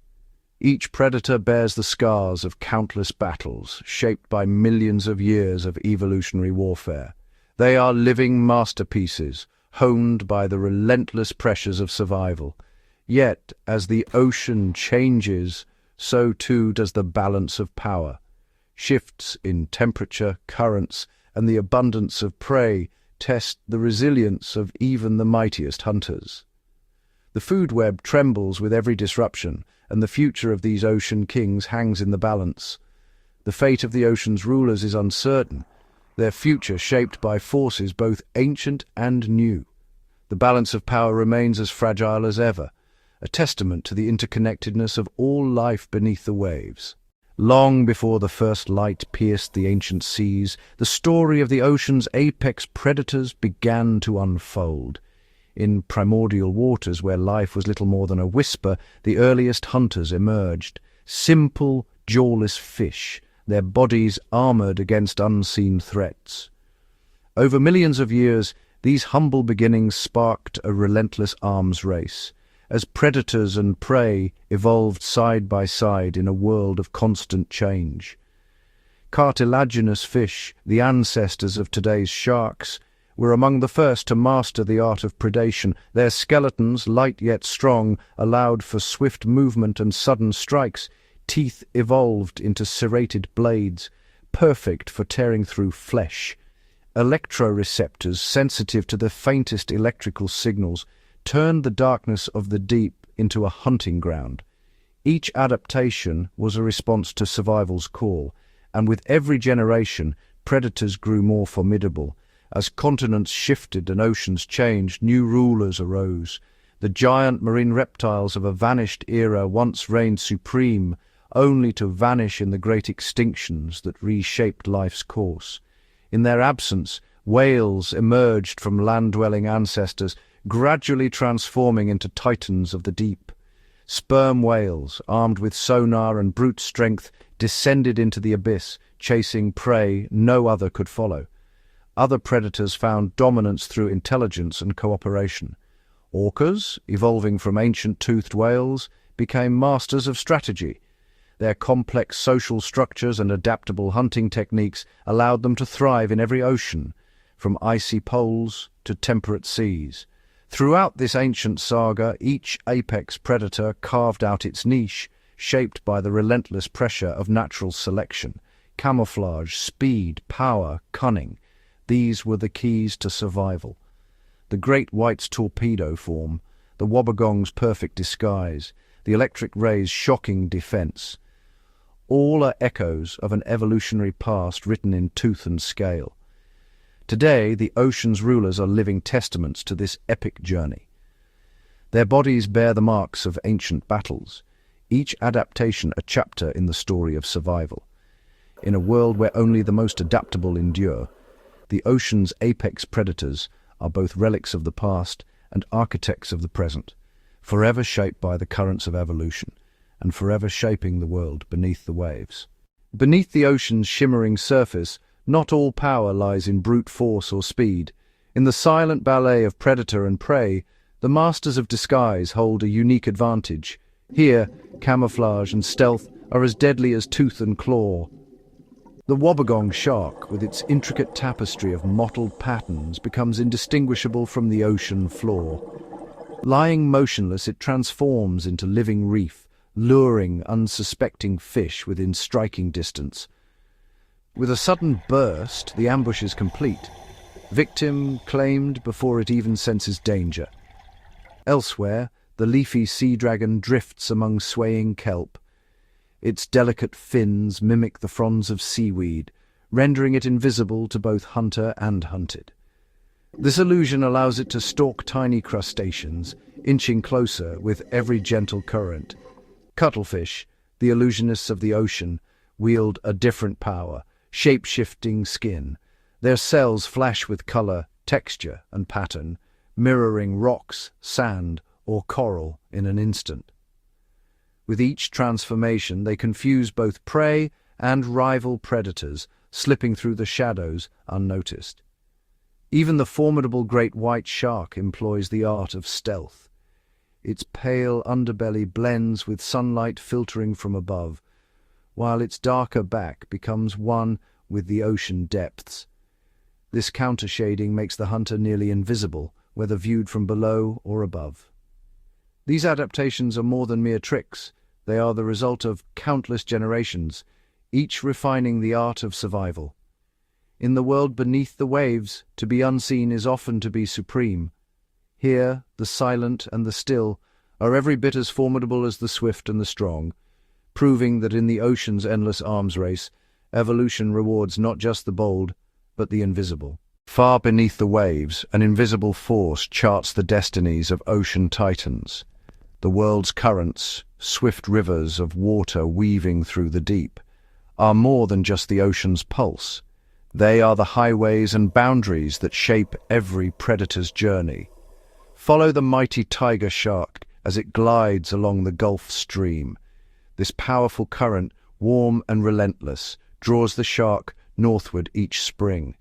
Each predator bears the scars of countless battles, shaped by millions of years of evolutionary warfare. They are living masterpieces, honed by the relentless pressures of survival. Yet, as the ocean changes, so too does the balance of power. Shifts in temperature, currents, and the abundance of prey test the resilience of even the mightiest hunters. The food web trembles with every disruption, and the future of these ocean kings hangs in the balance. The fate of the ocean's rulers is uncertain, their future shaped by forces both ancient and new. The balance of power remains as fragile as ever, a testament to the interconnectedness of all life beneath the waves. Long before the first light pierced the ancient seas, the story of the ocean's apex predators began to unfold. In primordial waters where life was little more than a whisper, the earliest hunters emerged. Simple, jawless fish, their bodies armored against unseen threats. Over millions of years, these humble beginnings sparked a relentless arms race, as predators and prey evolved side by side in a world of constant change. Cartilaginous fish, the ancestors of today's sharks, were among the first to master the art of predation. Their skeletons, light yet strong, allowed for swift movement and sudden strikes. Teeth evolved into serrated blades, perfect for tearing through flesh. Electroreceptors, sensitive to the faintest electrical signals, turned the darkness of the deep into a hunting ground. Each adaptation was a response to survival's call, and with every generation, predators grew more formidable. As continents shifted and oceans changed, new rulers arose. The giant marine reptiles of a vanished era once reigned supreme, only to vanish in the great extinctions that reshaped life's course. In their absence, whales emerged from land-dwelling ancestors, gradually transforming into titans of the deep. Sperm whales, armed with sonar and brute strength, descended into the abyss, chasing prey no other could follow. Other predators found dominance through intelligence and cooperation. Orcas, evolving from ancient toothed whales, became masters of strategy. Their complex social structures and adaptable hunting techniques allowed them to thrive in every ocean, from icy poles to temperate seas. Throughout this ancient saga, each apex predator carved out its niche, shaped by the relentless pressure of natural selection. Camouflage, speed, power, cunning. These were the keys to survival. The great white's torpedo form, the wobbegong's perfect disguise, the electric ray's shocking defense. All are echoes of an evolutionary past written in tooth and scale. Today, the ocean's rulers are living testaments to this epic journey. Their bodies bear the marks of ancient battles, each adaptation a chapter in the story of survival. In a world where only the most adaptable endure, the ocean's apex predators are both relics of the past and architects of the present, forever shaped by the currents of evolution, and forever shaping the world beneath the waves. Beneath the ocean's shimmering surface, not all power lies in brute force or speed. In the silent ballet of predator and prey, the masters of disguise hold a unique advantage. Here, camouflage and stealth are as deadly as tooth and claw. The wobbegong shark, with its intricate tapestry of mottled patterns, becomes indistinguishable from the ocean floor. Lying motionless, it transforms into living reef, luring unsuspecting fish within striking distance. With a sudden burst, the ambush is complete. Victim claimed before it even senses danger. Elsewhere, the leafy sea dragon drifts among swaying kelp. Its delicate fins mimic the fronds of seaweed, rendering it invisible to both hunter and hunted. This illusion allows it to stalk tiny crustaceans, inching closer with every gentle current. Cuttlefish, the illusionists of the ocean, wield a different power, shape-shifting skin. Their cells flash with color, texture, and pattern, mirroring rocks, sand, or coral in an instant. With each transformation, they confuse both prey and rival predators, slipping through the shadows unnoticed. Even the formidable great white shark employs the art of stealth. Its pale underbelly blends with sunlight filtering from above, while its darker back becomes one with the ocean depths. This countershading makes the hunter nearly invisible, whether viewed from below or above. These adaptations are more than mere tricks. They are the result of countless generations, each refining the art of survival. In the world beneath the waves, to be unseen is often to be supreme. Here, the silent and the still are every bit as formidable as the swift and the strong, proving that in the ocean's endless arms race, evolution rewards not just the bold, but the invisible. Far beneath the waves, an invisible force charts the destinies of ocean titans. The world's currents, swift rivers of water weaving through the deep, are more than just the ocean's pulse. They are the highways and boundaries that shape every predator's journey. Follow the mighty tiger shark as it glides along the Gulf Stream. This powerful current, warm and relentless, draws the shark northward each spring.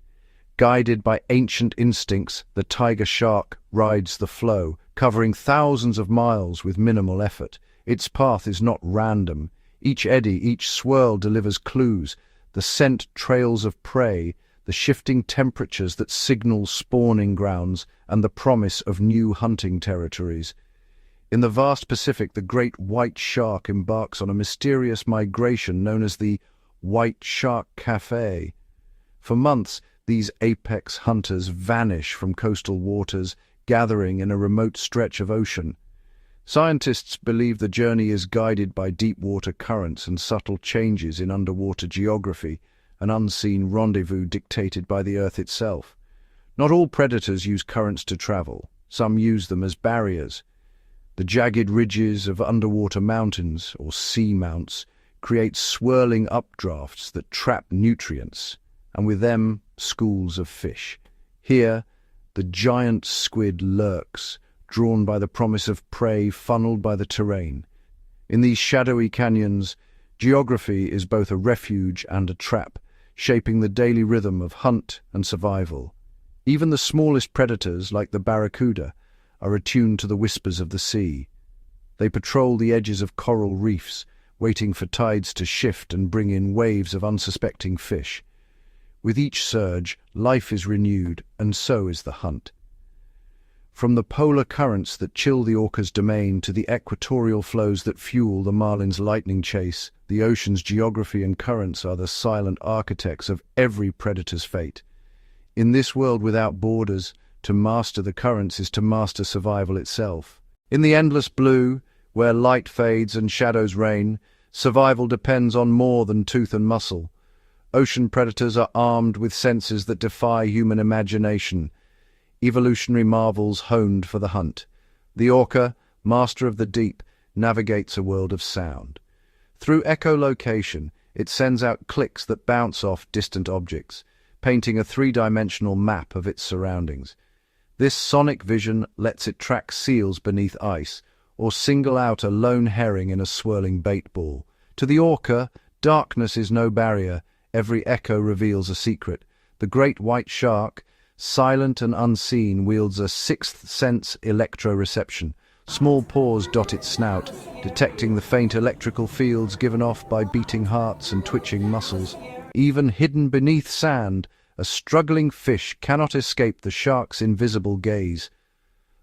Guided by ancient instincts, the tiger shark rides the flow, covering thousands of miles with minimal effort. Its path is not random. Each eddy, each swirl delivers clues, the scent trails of prey, the shifting temperatures that signal spawning grounds, and the promise of new hunting territories. In the vast Pacific, the great white shark embarks on a mysterious migration known as the White Shark Cafe. For months, these apex hunters vanish from coastal waters, gathering in a remote stretch of ocean. Scientists believe the journey is guided by deep-water currents and subtle changes in underwater geography, an unseen rendezvous dictated by the Earth itself. Not all predators use currents to travel. Some use them as barriers. The jagged ridges of underwater mountains, or seamounts, create swirling updrafts that trap nutrients, and with them, schools of fish. Here, the giant squid lurks, drawn by the promise of prey funneled by the terrain. In these shadowy canyons, geography is both a refuge and a trap, shaping the daily rhythm of hunt and survival. Even the smallest predators, like the barracuda, are attuned to the whispers of the sea. They patrol the edges of coral reefs, waiting for tides to shift and bring in waves of unsuspecting fish. With each surge, life is renewed, and so is the hunt. From the polar currents that chill the orca's domain to the equatorial flows that fuel the marlin's lightning chase, the ocean's geography and currents are the silent architects of every predator's fate. In this world without borders, to master the currents is to master survival itself. In the endless blue, where light fades and shadows reign, survival depends on more than tooth and muscle. Ocean predators are armed with senses that defy human imagination, evolutionary marvels honed for the hunt. The orca, master of the deep, navigates a world of sound. Through echolocation, it sends out clicks that bounce off distant objects, painting a three-dimensional map of its surroundings. This sonic vision lets it track seals beneath ice, or single out a lone herring in a swirling bait ball. To the orca, darkness is no barrier. Every echo reveals a secret. The great white shark, silent and unseen, wields a sixth sense electroreception. Small pores dot its snout, detecting the faint electrical fields given off by beating hearts and twitching muscles. Even hidden beneath sand, a struggling fish cannot escape the shark's invisible gaze.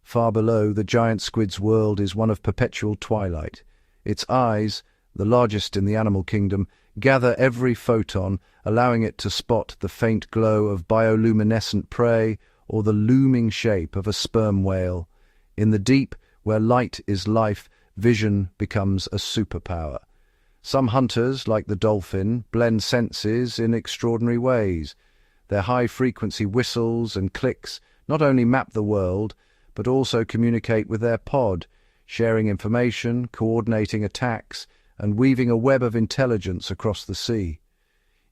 Far below, the giant squid's world is one of perpetual twilight. Its eyes, the largest in the animal kingdom, gather every photon, allowing it to spot the faint glow of bioluminescent prey or the looming shape of a sperm whale. In the deep, where light is life, vision becomes a superpower. Some hunters, like the dolphin, blend senses in extraordinary ways. Their high-frequency whistles and clicks not only map the world, but also communicate with their pod, sharing information, coordinating attacks, and weaving a web of intelligence across the sea.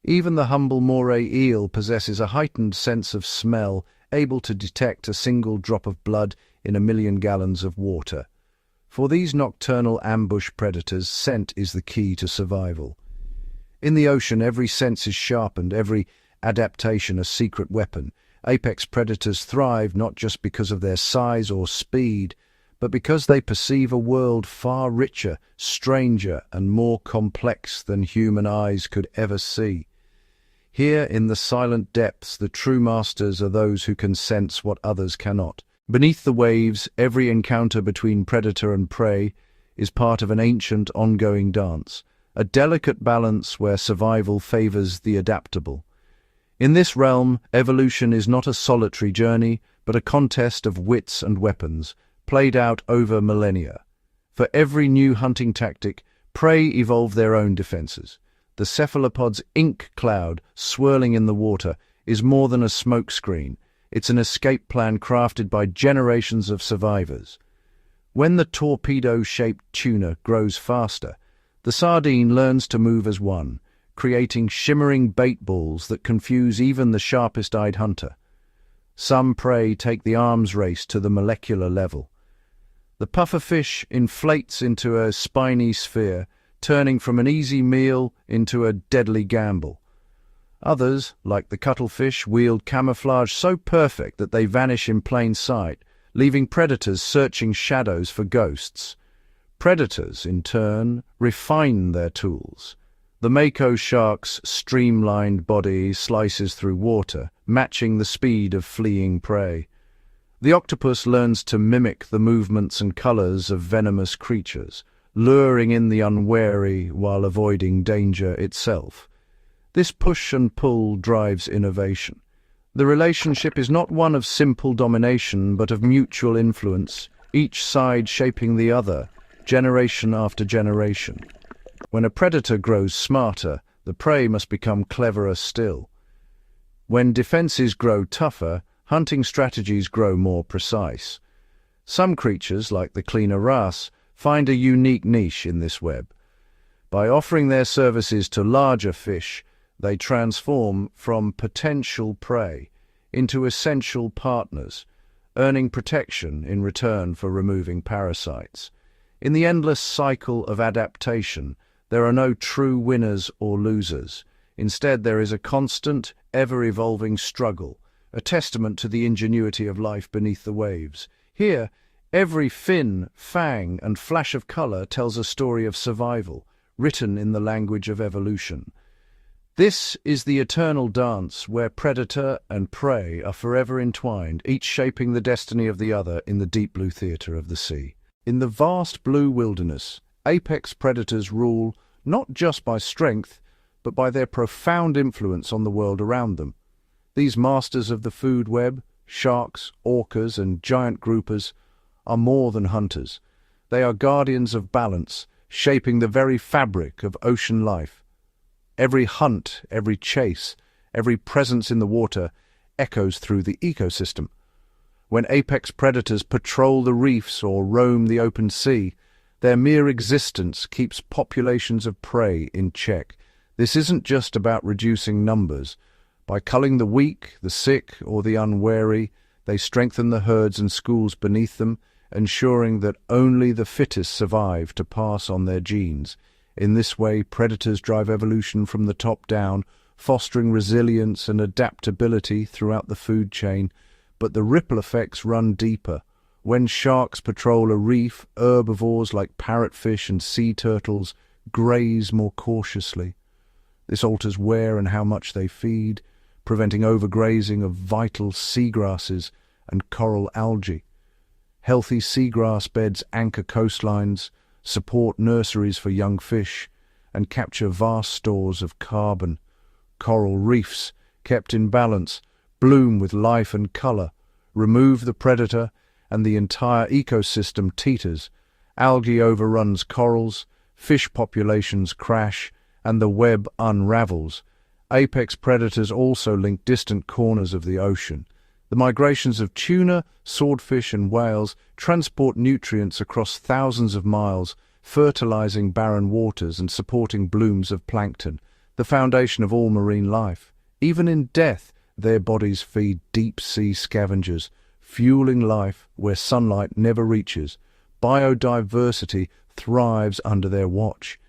Even the humble moray eel possesses a heightened sense of smell, able to detect a single drop of blood in 1,000,000 gallons of water. For these nocturnal ambush predators, scent is the key to survival. In the ocean, every sense is sharpened, every adaptation a secret weapon. Apex predators thrive not just because of their size or speed, but because they perceive a world far richer, stranger, and more complex than human eyes could ever see. Here, in the silent depths, the true masters are those who can sense what others cannot. Beneath the waves, every encounter between predator and prey is part of an ancient, ongoing dance, a delicate balance where survival favors the adaptable. In this realm, evolution is not a solitary journey, but a contest of wits and weapons, played out over millennia. For every new hunting tactic, prey evolve their own defenses. The cephalopod's ink cloud, swirling in the water, is more than a smokescreen. It's an escape plan crafted by generations of survivors. When the torpedo-shaped tuna grows faster, the sardine learns to move as one, creating shimmering bait balls that confuse even the sharpest-eyed hunter. Some prey take the arms race to the molecular level. The pufferfish inflates into a spiny sphere, turning from an easy meal into a deadly gamble. Others, like the cuttlefish, wield camouflage so perfect that they vanish in plain sight, leaving predators searching shadows for ghosts. Predators, in turn, refine their tools. The mako shark's streamlined body slices through water, matching the speed of fleeing prey. The octopus learns to mimic the movements and colors of venomous creatures, luring in the unwary while avoiding danger itself. This push and pull drives innovation. The relationship is not one of simple domination, but of mutual influence, each side shaping the other, generation after generation. When a predator grows smarter, the prey must become cleverer still. When defenses grow tougher, hunting strategies grow more precise. Some creatures, like the cleaner wrasse, find a unique niche in this web. By offering their services to larger fish, they transform from potential prey into essential partners, earning protection in return for removing parasites. In the endless cycle of adaptation, there are no true winners or losers. Instead, there is a constant, ever-evolving struggle, a testament to the ingenuity of life beneath the waves. Here, every fin, fang, and flash of color tells a story of survival, written in the language of evolution. This is the eternal dance where predator and prey are forever entwined, each shaping the destiny of the other in the deep blue theater of the sea. In the vast blue wilderness, apex predators rule not just by strength, but by their profound influence on the world around them. These masters of the food web, sharks, orcas, and giant groupers, are more than hunters. They are guardians of balance, shaping the very fabric of ocean life. Every hunt, every chase, every presence in the water echoes through the ecosystem. When apex predators patrol the reefs or roam the open sea, their mere existence keeps populations of prey in check. This isn't just about reducing numbers. By culling the weak, the sick, or the unwary, they strengthen the herds and schools beneath them, ensuring that only the fittest survive to pass on their genes. In this way, predators drive evolution from the top down, fostering resilience and adaptability throughout the food chain. But the ripple effects run deeper. When sharks patrol a reef, herbivores like parrotfish and sea turtles graze more cautiously. This alters where and how much they feed, preventing overgrazing of vital seagrasses and coral algae. Healthy seagrass beds anchor coastlines, support nurseries for young fish, and capture vast stores of carbon. Coral reefs, kept in balance, bloom with life and color. Remove the predator, and the entire ecosystem teeters. Algae overruns corals, fish populations crash, and the web unravels. Apex predators also link distant corners of the ocean. The migrations of tuna, swordfish, and whales transport nutrients across thousands of miles, fertilizing barren waters and supporting blooms of plankton, the foundation of all marine life. Even in death, their bodies feed deep-sea scavengers, fueling life where sunlight never reaches. Biodiversity thrives under their watch.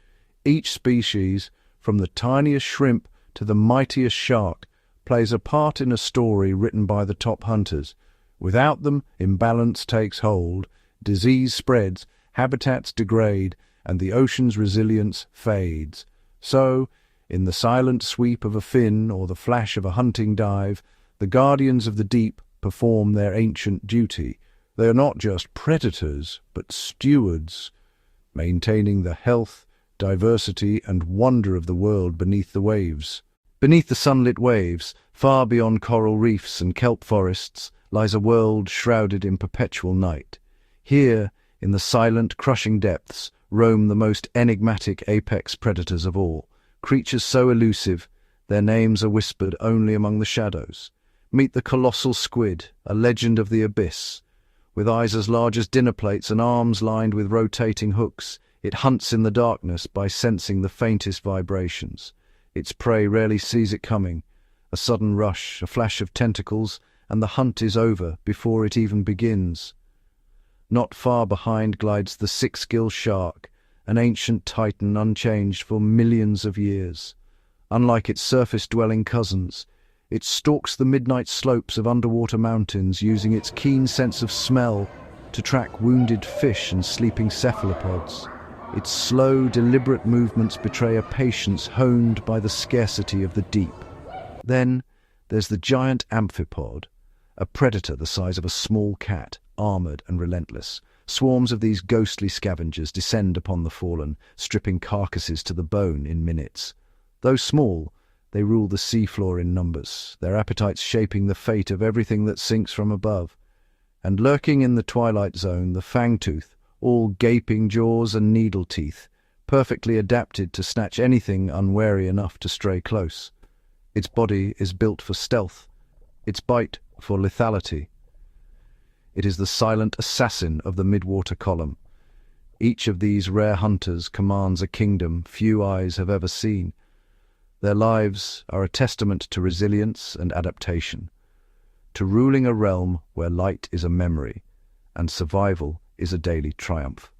Each species, from the tiniest shrimp to the mightiest shark, plays a part in a story written by the top hunters. Without them, imbalance takes hold, disease spreads, habitats degrade, and the ocean's resilience fades. So, in the silent sweep of a fin or the flash of a hunting dive, the guardians of the deep perform their ancient duty. They are not just predators, but stewards, maintaining the health, diversity, and wonder of the world beneath the waves. Beneath the sunlit waves, far beyond coral reefs and kelp forests, lies a world shrouded in perpetual night. Here, in the silent, crushing depths, roam the most enigmatic apex predators of all, creatures so elusive, their names are whispered only among the shadows. Meet the colossal squid, a legend of the abyss. With eyes as large as dinner plates and arms lined with rotating hooks, it hunts in the darkness by sensing the faintest vibrations. Its prey rarely sees it coming. A sudden rush, a flash of tentacles, and the hunt is over before it even begins. Not far behind glides the six-gill shark, an ancient titan unchanged for millions of years. Unlike its surface-dwelling cousins, it stalks the midnight slopes of underwater mountains, using its keen sense of smell to track wounded fish and sleeping cephalopods. Its slow, deliberate movements betray a patience honed by the scarcity of the deep. Then there's the giant amphipod, a predator the size of a small cat, armored and relentless. Swarms of these ghostly scavengers descend upon the fallen, stripping carcasses to the bone in minutes. Though small, They rule the seafloor in numbers, their appetites shaping the fate of everything that sinks from above. And lurking in the twilight zone, the fangtooth, all gaping jaws and needle teeth, perfectly adapted to snatch anything unwary enough to stray close. Its body is built for stealth, its bite for lethality. It is the silent assassin of the midwater column. Each of these rare hunters commands a kingdom few eyes have ever seen. Their lives are a testament to resilience and adaptation, to ruling a realm where light is a memory and survival is a daily triumph.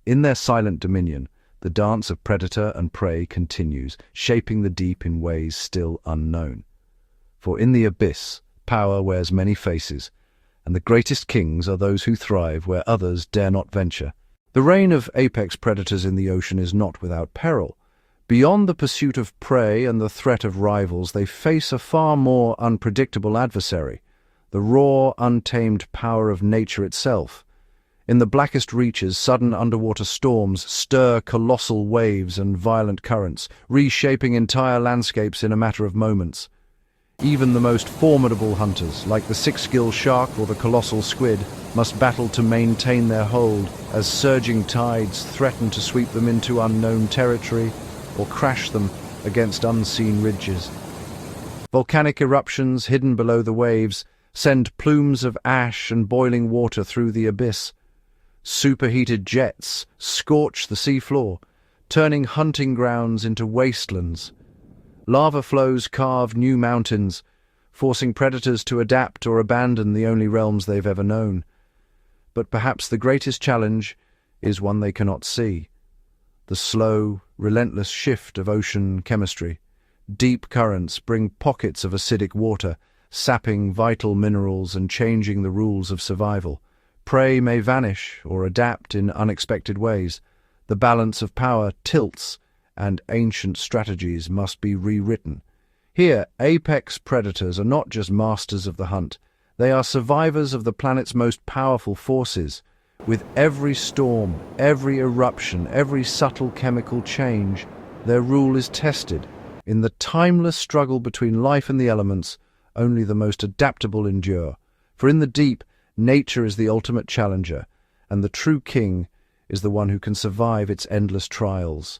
In their silent dominion, the dance of predator and prey continues, shaping the deep in ways still unknown. For in the abyss, power wears many faces, and the greatest kings are those who thrive where others dare not venture. The reign of apex predators in the ocean is not without peril. Beyond the pursuit of prey and the threat of rivals, they face a far more unpredictable adversary, the raw, untamed power of nature itself. In the blackest reaches, sudden underwater storms stir colossal waves and violent currents, reshaping entire landscapes in a matter of moments. Even the most formidable hunters, like the six-gill shark or the colossal squid, must battle to maintain their hold as surging tides threaten to sweep them into unknown territory or crash them against unseen ridges. Volcanic eruptions hidden below the waves send plumes of ash and boiling water through the abyss. Superheated jets scorch the seafloor, turning hunting grounds into wastelands. Lava flows carve new mountains, forcing predators to adapt or abandon the only realms they've ever known. But perhaps the greatest challenge is one they cannot see. The slow, relentless shift of ocean chemistry. Deep currents bring pockets of acidic water, sapping vital minerals and changing the rules of survival. Prey may vanish or adapt in unexpected ways. The balance of power tilts, and ancient strategies must be rewritten. Here, apex predators are not just masters of the hunt. They are survivors of the planet's most powerful forces. With every storm, every eruption, every subtle chemical change, their rule is tested. In the timeless struggle between life and the elements, only the most adaptable endure. For in the deep, nature is the ultimate challenger, and the true king is the one who can survive its endless trials.